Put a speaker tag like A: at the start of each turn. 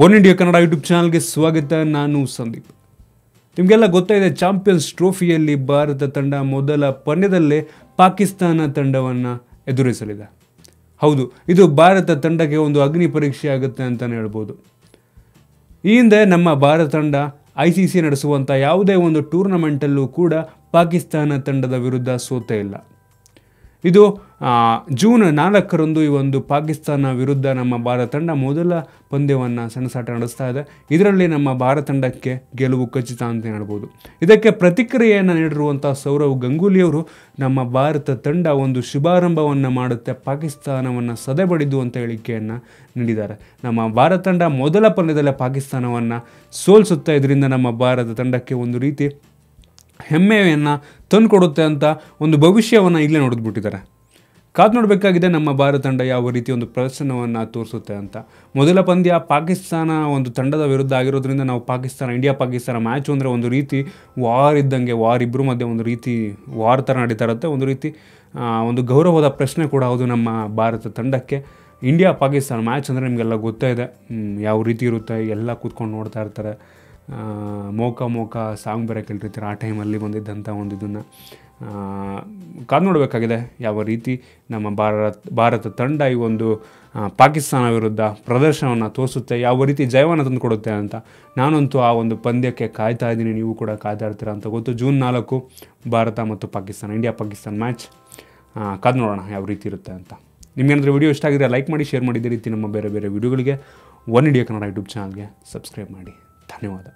A: One India Kannada YouTube ಚಾನಲ್ಗೆ ಸ್ವಾಗತ. ನಾನು ಸಂದೀಪ್. ನಿಮಗೆಲ್ಲ ಗೊತ್ತಾಗಿದೆ, ಚಾಂಪಿಯನ್ಸ್ ಟ್ರೋಫಿಯಲ್ಲಿ ಭಾರತ ತಂಡ ಮೊದಲ ಪಂದ್ಯದಲ್ಲೇ ಪಾಕಿಸ್ತಾನ ತಂಡವನ್ನು ಎದುರಿಸಲಿದೆ. ಹೌದು, ಇದು ಭಾರತ ತಂಡಕ್ಕೆ ಒಂದು ಅಗ್ನಿ ಪರೀಕ್ಷೆ ಆಗುತ್ತೆ ಅಂತಲೇ ಹೇಳ್ಬೋದು. ಈ ಹಿಂದೆ ನಮ್ಮ ಭಾರತ ತಂಡ ICC ನಡೆಸುವಂಥ ಯಾವುದೇ ಒಂದು ಟೂರ್ನಮೆಂಟಲ್ಲೂ ಕೂಡ ಪಾಕಿಸ್ತಾನ ತಂಡದ ವಿರುದ್ಧ ಸೋತೇ ಇಲ್ಲ. ಇದು ಜೂನ್ 4ರಂದು ಈ ಒಂದು ಪಾಕಿಸ್ತಾನ ವಿರುದ್ಧ ನಮ್ಮ ಭಾರತ ತಂಡ ಮೊದಲ ಪಂದ್ಯವನ್ನು ಸೆಣಸಾಟ ನಡೆಸ್ತಾ ಇದೆ. ಇದರಲ್ಲಿ ನಮ್ಮ ಭಾರತ ತಂಡಕ್ಕೆ ಗೆಲುವು ಖಚಿತ ಅಂತ ಹೇಳ್ಬೋದು. ಇದಕ್ಕೆ ಪ್ರತಿಕ್ರಿಯೆಯನ್ನು ನೀಡಿರುವಂಥ ಸೌರವ್ ಗಂಗೂಲಿಯವರು ನಮ್ಮ ಭಾರತ ತಂಡ ಒಂದು ಶುಭಾರಂಭವನ್ನು ಮಾಡುತ್ತೆ, ಪಾಕಿಸ್ತಾನವನ್ನು ಸದೆಬಡಿದು ಅಂತ ಹೇಳಿಕೆಯನ್ನು ನೀಡಿದ್ದಾರೆ. ನಮ್ಮ ಭಾರತ ತಂಡ ಮೊದಲ ಪಂದ್ಯದಲ್ಲೇ ಪಾಕಿಸ್ತಾನವನ್ನು ಸೋಲಿಸುತ್ತೆ. ಇದರಿಂದ ನಮ್ಮ ಭಾರತ ತಂಡಕ್ಕೆ ಒಂದು ರೀತಿ ಹೆಮ್ಮೆಯನ್ನು ತಂದುಕೊಡುತ್ತೆ ಅಂತ ಒಂದು ಭವಿಷ್ಯವನ್ನು ಈಗಲೇ ನೋಡಿದ್ಬಿಟ್ಟಿದ್ದಾರೆ. ಕಾದು ನೋಡಬೇಕಾಗಿದೆ ನಮ್ಮ ಭಾರತ ತಂಡ ಯಾವ ರೀತಿ ಒಂದು ಪ್ರದರ್ಶನವನ್ನು ತೋರಿಸುತ್ತೆ ಅಂತ. ಮೊದಲ ಪಂದ್ಯ ಪಾಕಿಸ್ತಾನ ಒಂದು ತಂಡದ ವಿರುದ್ಧ ಆಗಿರೋದ್ರಿಂದ ನಾವು ಇಂಡಿಯಾ ಪಾಕಿಸ್ತಾನ ಮ್ಯಾಚ್ ಅಂದರೆ ಒಂದು ರೀತಿ ವಾರ್ ಇದ್ದಂಗೆ, ಇಬ್ಬರ ಮಧ್ಯೆ ಒಂದು ರೀತಿ ವಾರ್ ಥರ ನಡೀತಾ ಇರುತ್ತೆ. ಒಂದು ರೀತಿ ಒಂದು ಗೌರವದ ಪ್ರಶ್ನೆ ಕೂಡ ಹೌದು ನಮ್ಮ ಭಾರತ ತಂಡಕ್ಕೆ. ಇಂಡಿಯಾ ಪಾಕಿಸ್ತಾನ ಮ್ಯಾಚ್ ಅಂದರೆ ನಿಮಗೆಲ್ಲ ಗೊತ್ತೇ ಇದೆ ಯಾವ ರೀತಿ ಇರುತ್ತೆ, ಎಲ್ಲ ಕೂತ್ಕೊಂಡು ನೋಡ್ತಾ ಇರ್ತಾರೆ. ಮೋಕ ಸಾಂಗ್ ಬೇರೆ ಕೇಳಿರ್ತಾರೆ. ಆ ಟೈಮಲ್ಲಿ ಬಂದಿದ್ದಂಥ ಒಂದು ಇದನ್ನು ಕಾದು ನೋಡಬೇಕಾಗಿದೆ ಯಾವ ರೀತಿ ನಮ್ಮ ಭಾರತ ತಂಡ ಈ ಒಂದು ಪಾಕಿಸ್ತಾನ ವಿರುದ್ಧ ಪ್ರದರ್ಶನವನ್ನು ತೋರಿಸುತ್ತೆ, ಯಾವ ರೀತಿ ಜಯವನ್ನು ತಂದು ಕೊಡುತ್ತೆ ಅಂತ. ನಾನಂತೂ ಆ ಒಂದು ಪಂದ್ಯಕ್ಕೆ ಕಾಯ್ತಾ ಇದ್ದೀನಿ, ನೀವು ಕೂಡ ಕಾಯ್ತಾ ಇರ್ತೀರ ಅಂತ ಗೊತ್ತು. ಜೂನ್ 4 ಭಾರತ ಮತ್ತು ಪಾಕಿಸ್ತಾನ, ಇಂಡಿಯಾ ಪಾಕಿಸ್ತಾನ ಮ್ಯಾಚ್. ಕಾದು ನೋಡೋಣ ಯಾವ ರೀತಿ ಇರುತ್ತೆ ಅಂತ. ನಿಮಗೇನಾದರೂ ವಿಡಿಯೋ ಇಷ್ಟ ಆಗಿದ್ರೆ ಲೈಕ್ ಮಾಡಿ, ಶೇರ್ ಮಾಡಿ. ಇದೇ ರೀತಿ ನಮ್ಮ ಬೇರೆ ಬೇರೆ ವಿಡಿಯೋಗಳಿಗೆ ಒನ್ ಇಂಡಿಯಾ ಕನ್ನಡ ಯೂಟ್ಯೂಬ್ ಚಾನಲ್ಗೆ ಸಬ್ಸ್ಕ್ರೈಬ್ ಮಾಡಿ. ಧನ್ಯವಾದ.